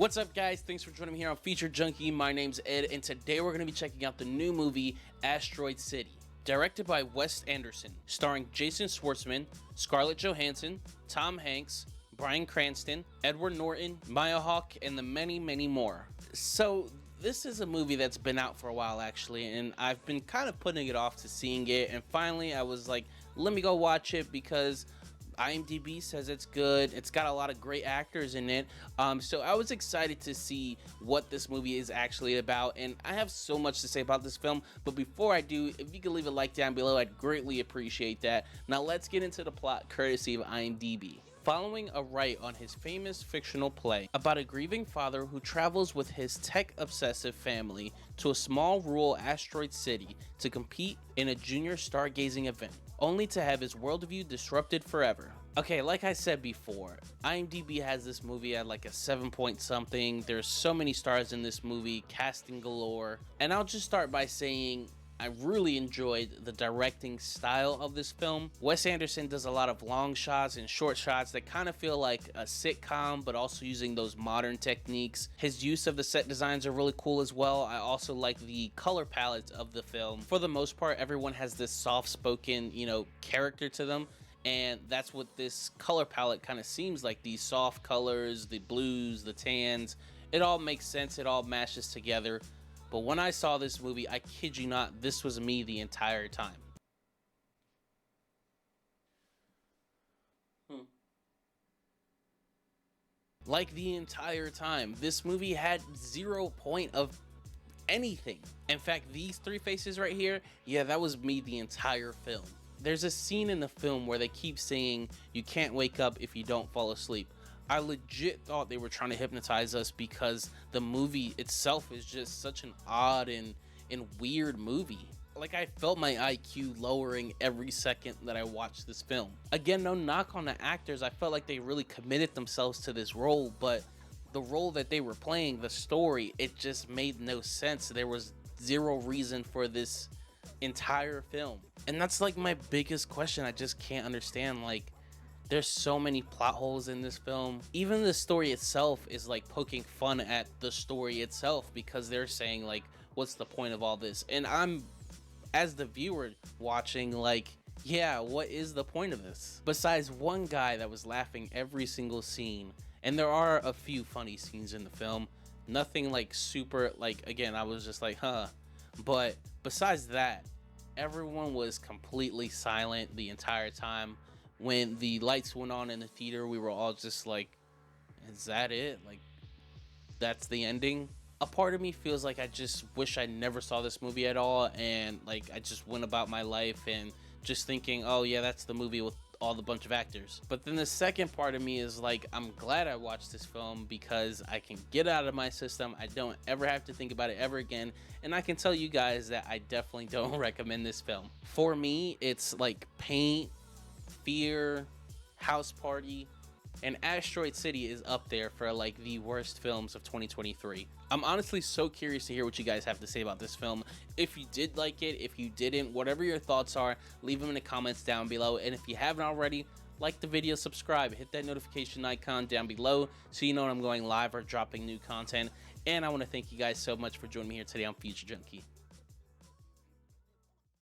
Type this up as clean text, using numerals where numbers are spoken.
What's up, guys? Thanks for joining me here on Feature Junkie. My name's Ed, and today we're going to be checking out the new movie Asteroid City, directed by Wes Anderson, starring Jason Schwartzman, Scarlett Johansson, Tom Hanks, Bryan Cranston, Edward Norton, Maya Hawke, and the many, many more. So this is a movie that's been out for a while, actually, and I've been kind of putting it off to seeing it, and finally I was like, let me go watch it because IMDb says it's good. It's got a lot of great actors in it. So I was excited to see what this movie is actually about, and I have so much to say about this film. But before I do, if you could leave a like down below, I'd greatly appreciate that. Now let's get into the plot, courtesy of IMDb. Following a write on his famous fictional play about a grieving father who travels with his tech-obsessive family to a small rural asteroid city to compete in a junior stargazing event, only to have his worldview disrupted forever. Okay, like I said before, IMDb has this movie at like a 7 point something. There's so many stars in this movie, casting galore, and I'll just start by saying I really enjoyed the directing style of this film. Wes Anderson does a lot of long shots and short shots that kind of feel like a sitcom, but also using those modern techniques. His use of the set designs are really cool as well. I also like the color palette of the film. For the most part, everyone has this soft-spoken, character to them. And that's what this color palette kind of seems like. These soft colors, the blues, the tans, it all makes sense. It all mashes together. But when I saw this movie, I kid you not, this was me the entire time. Like the entire time. This movie had 0 point of anything. In fact, these three faces right here, yeah, that was me the entire film. There's a scene in the film where they keep saying, you can't wake up if you don't fall asleep. I legit thought they were trying to hypnotize us because the movie itself is just such an odd and weird movie. Like, I felt my IQ lowering every second that I watched this film. Again, no knock on the actors. I felt like they really committed themselves to this role, but the role that they were playing, the story, it just made no sense. There was zero reason for this entire film. And that's like my biggest question. I just can't understand, like, there's so many plot holes in this film. Even the story itself is like poking fun at the story itself because they're saying like, what's the point of all this? And I'm, as the viewer watching, like, yeah, what is the point of this? Besides one guy that was laughing every single scene, and there are a few funny scenes in the film, nothing like super, like, again, I was just like, huh. But besides that, everyone was completely silent the entire time. When the lights went on in the theater, we were all just like, is that it? Like, that's the ending? A part of me feels like I just wish I never saw this movie at all, and like I just went about my life and just thinking, oh yeah, that's the movie with all the bunch of actors. But then the second part of me is like, I'm glad I watched this film because I can get out of my system. I don't ever have to think about it ever again, and I can tell you guys that I definitely don't recommend this film. For me, it's like Paint, Fear, House Party, and Asteroid City is up there for like the worst films of 2023. I'm honestly so curious to hear what you guys have to say about this film. If you did like it, if you didn't, whatever your thoughts are, leave them in the comments down below. And if you haven't already, like the video, subscribe, hit that notification icon down below so you know when I'm going live or dropping new content. And I want to thank you guys so much for joining me here today on Feature Junkie.